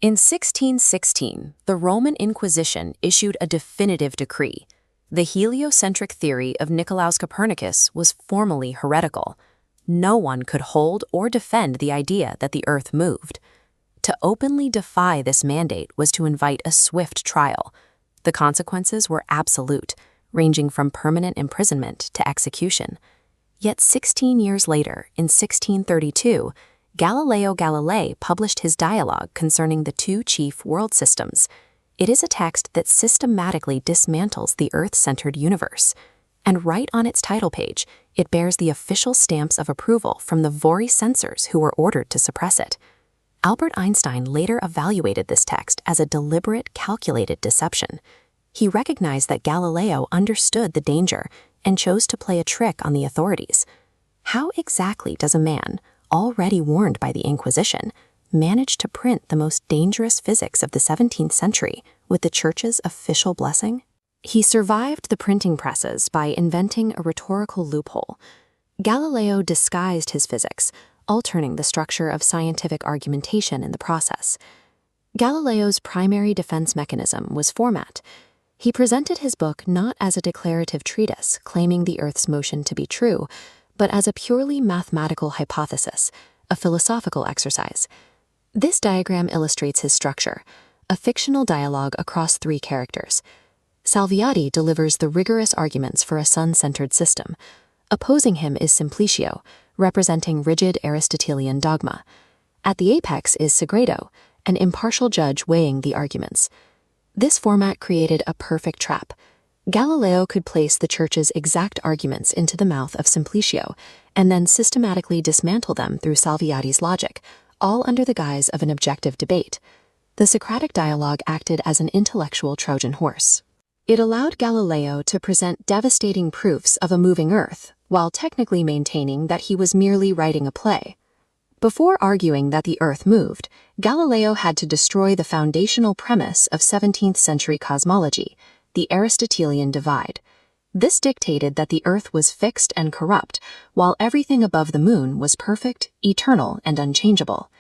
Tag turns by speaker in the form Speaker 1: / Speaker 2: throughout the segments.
Speaker 1: In 1616, the Roman Inquisition issued a definitive decree. The heliocentric theory of Nicolaus Copernicus was formally heretical. No one could hold or defend the idea that the Earth moved. To openly defy this mandate was to invite a swift trial. The consequences were absolute, ranging from permanent imprisonment to execution. Yet 16 years later, in 1632, Galileo Galilei published his dialogue concerning the two chief world systems. It is a text that systematically dismantles the Earth-centered universe. And right on its title page, it bears the official stamps of approval from the very censors who were ordered to suppress it. Albert Einstein later evaluated this text as a deliberate, calculated deception. He recognized that Galileo understood the danger and chose to play a trick on the authorities. How exactly does a man, already warned by the Inquisition, manage to print the most dangerous physics of the 17th century with the Church's official blessing? He survived the printing presses by inventing a rhetorical loophole. Galileo disguised his physics, altering the structure of scientific argumentation in the process. Galileo's primary defense mechanism was format. He presented his book not as a declarative treatise claiming the Earth's motion to be true, but as a purely mathematical hypothesis, a philosophical exercise. This diagram illustrates his structure, a fictional dialogue across three characters. Salviati delivers the rigorous arguments for a sun-centered system. Opposing him is Simplicio, representing rigid Aristotelian dogma. At the apex is Segredo, an impartial judge weighing the arguments. This format created a perfect trap. Galileo could place the Church's exact arguments into the mouth of Simplicio, and then systematically dismantle them through Salviati's logic, all under the guise of an objective debate. The Socratic dialogue acted as an intellectual Trojan horse. It allowed Galileo to present devastating proofs of a moving Earth, while technically maintaining that he was merely writing a play. Before arguing that the Earth moved, Galileo had to destroy the foundational premise of 17th century cosmology, the Aristotelian divide. This dictated that the Earth was fixed and corrupt, while everything above the moon was perfect, eternal, and unchangeable.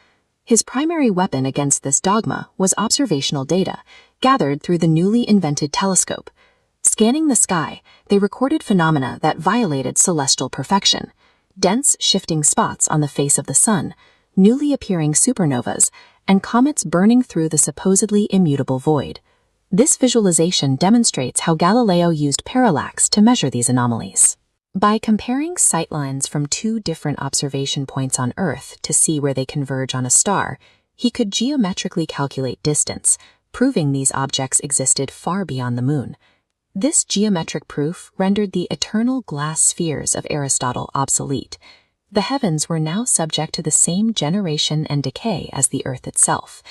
Speaker 1: His primary weapon against this dogma was observational data, gathered through the newly invented telescope. Scanning the sky, they recorded phenomena that violated celestial perfection: dense, shifting spots on the face of the sun, newly appearing supernovas, and comets burning through the supposedly immutable void. This visualization demonstrates how Galileo used parallax to measure these anomalies. By comparing sightlines from two different observation points on Earth to see where they converge on a star, he could geometrically calculate distance, proving these objects existed far beyond the moon. This geometric proof rendered the eternal glass spheres of Aristotle obsolete. The heavens were now subject to the same generation and decay as the Earth itself.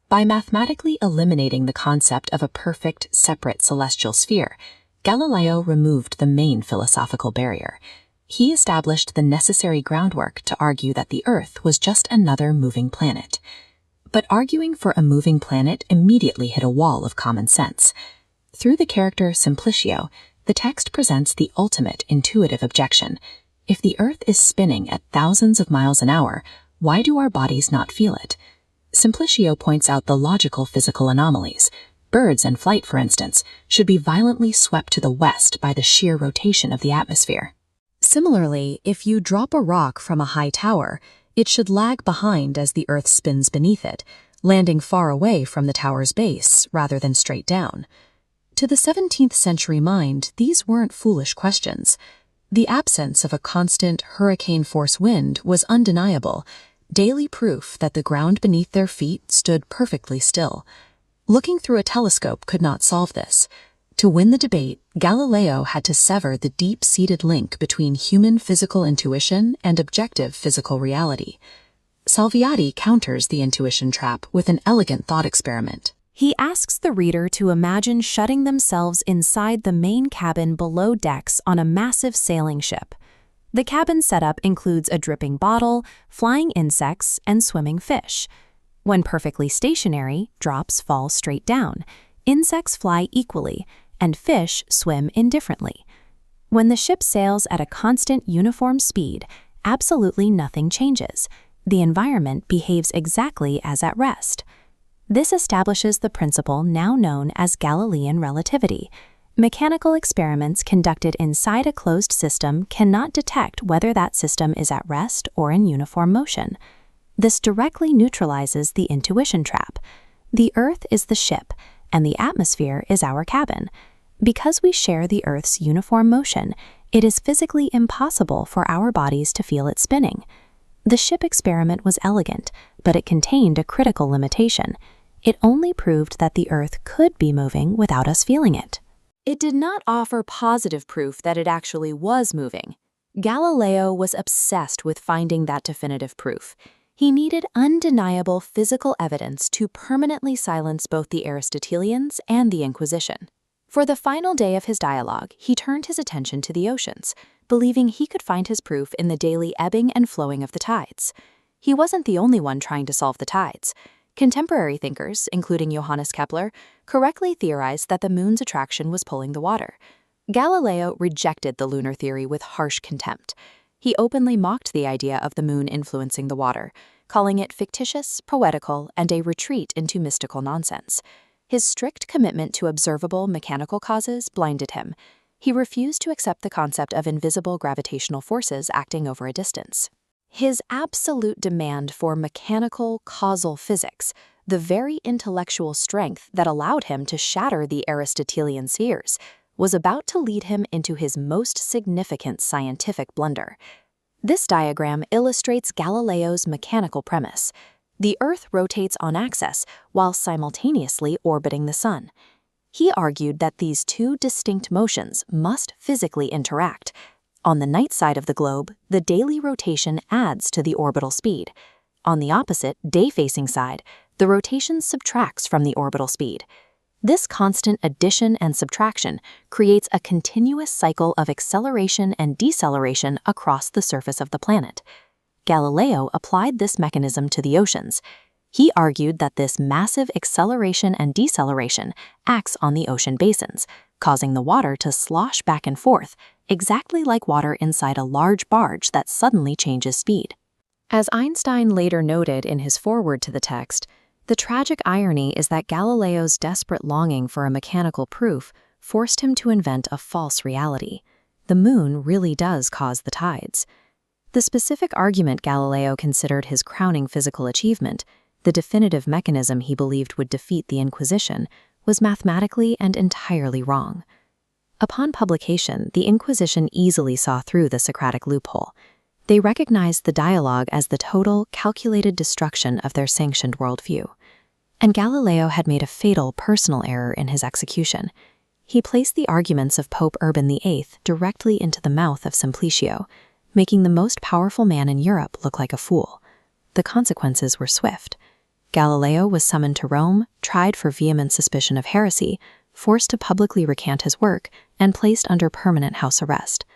Speaker 1: By mathematically eliminating the concept of a perfect, separate celestial sphere, Galileo removed the main philosophical barrier. He established the necessary groundwork to argue that the Earth was just another moving planet. But arguing for a moving planet immediately hit a wall of common sense. Through the character Simplicio, the text presents the ultimate intuitive objection. If the Earth is spinning at thousands of miles an hour, why do our bodies not feel it? Simplicio points out the logical physical anomalies. Birds in flight, for instance, should be violently swept to the west by the sheer rotation of the atmosphere. Similarly, if you drop a rock from a high tower, it should lag behind as the Earth spins beneath it, landing far away from the tower's base rather than straight down. To the 17th century mind, these weren't foolish questions. The absence of a constant hurricane-force wind was undeniable, daily proof that the ground beneath their feet stood perfectly still. Looking through a telescope could not solve this. To win the debate, Galileo had to sever the deep-seated link between human physical intuition and objective physical reality. Salviati counters the intuition trap with an elegant thought experiment.
Speaker 2: He asks the reader to imagine shutting themselves inside the main cabin below decks on a massive sailing ship. The cabin setup includes a dripping bottle, flying insects, and swimming fish. When perfectly stationary, drops fall straight down. Insects fly equally, and fish swim indifferently. When the ship sails at a constant uniform speed, absolutely nothing changes. The environment behaves exactly as at rest. This establishes the principle now known as Galilean relativity. Mechanical experiments conducted inside a closed system cannot detect whether that system is at rest or in uniform motion. This directly neutralizes the intuition trap. The Earth is the ship, and the atmosphere is our cabin. Because we share the Earth's uniform motion, it is physically impossible for our bodies to feel it spinning. The ship experiment was elegant, but it contained a critical limitation. It only proved that the Earth could be moving without us feeling it.
Speaker 1: It did not offer positive proof that it actually was moving. Galileo was obsessed with finding that definitive proof. He needed undeniable physical evidence to permanently silence both the Aristotelians and the Inquisition. For the final day of his dialogue, he turned his attention to the oceans, believing he could find his proof in the daily ebbing and flowing of the tides. He wasn't the only one trying to solve the tides. Contemporary thinkers, including Johannes Kepler, correctly theorized that the moon's attraction was pulling the water. Galileo rejected the lunar theory with harsh contempt. He openly mocked the idea of the moon influencing the water, calling it fictitious, poetical, and a retreat into mystical nonsense. His strict commitment to observable mechanical causes blinded him. He refused to accept the concept of invisible gravitational forces acting over a distance. His absolute demand for mechanical, causal physics, the very intellectual strength that allowed him to shatter the Aristotelian spheres, was about to lead him into his most significant scientific blunder. This diagram illustrates Galileo's mechanical premise. The Earth rotates on axis while simultaneously orbiting the Sun. He argued that these two distinct motions must physically interact. On the night side of the globe, the daily rotation adds to the orbital speed. On the opposite, day-facing side, the rotation subtracts from the orbital speed. This constant addition and subtraction creates a continuous cycle of acceleration and deceleration across the surface of the planet. Galileo applied this mechanism to the oceans. He argued that this massive acceleration and deceleration acts on the ocean basins, causing the water to slosh back and forth, exactly like water inside a large barge that suddenly changes speed. As Einstein later noted in his foreword to the text, the tragic irony is that Galileo's desperate longing for a mechanical proof forced him to invent a false reality. The moon really does cause the tides. The specific argument Galileo considered his crowning physical achievement, the definitive mechanism he believed would defeat the Inquisition, was mathematically and entirely wrong. Upon publication, the Inquisition easily saw through the Socratic loophole. They recognized the dialogue as the total, calculated destruction of their sanctioned worldview. And Galileo had made a fatal personal error in his execution. He placed the arguments of Pope Urban VIII directly into the mouth of Simplicio, making the most powerful man in Europe look like a fool. The consequences were swift. Galileo was summoned to Rome, tried for vehement suspicion of heresy, forced to publicly recant his work, and placed under permanent house arrest.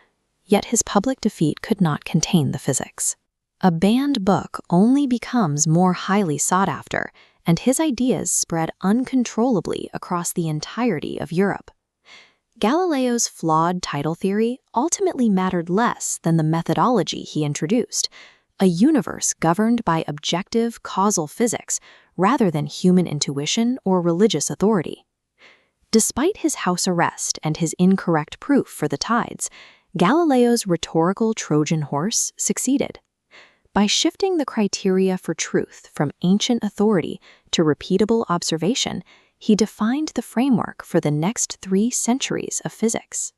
Speaker 1: Yet his public defeat could not contain the physics. A banned book only becomes more highly sought after, and his ideas spread uncontrollably across the entirety of Europe. Galileo's flawed tidal theory ultimately mattered less than the methodology he introduced, a universe governed by objective causal physics rather than human intuition or religious authority. Despite his house arrest and his incorrect proof for the tides, Galileo's rhetorical Trojan horse succeeded. By shifting the criteria for truth from ancient authority to repeatable observation, he defined the framework for the next 3 centuries of physics.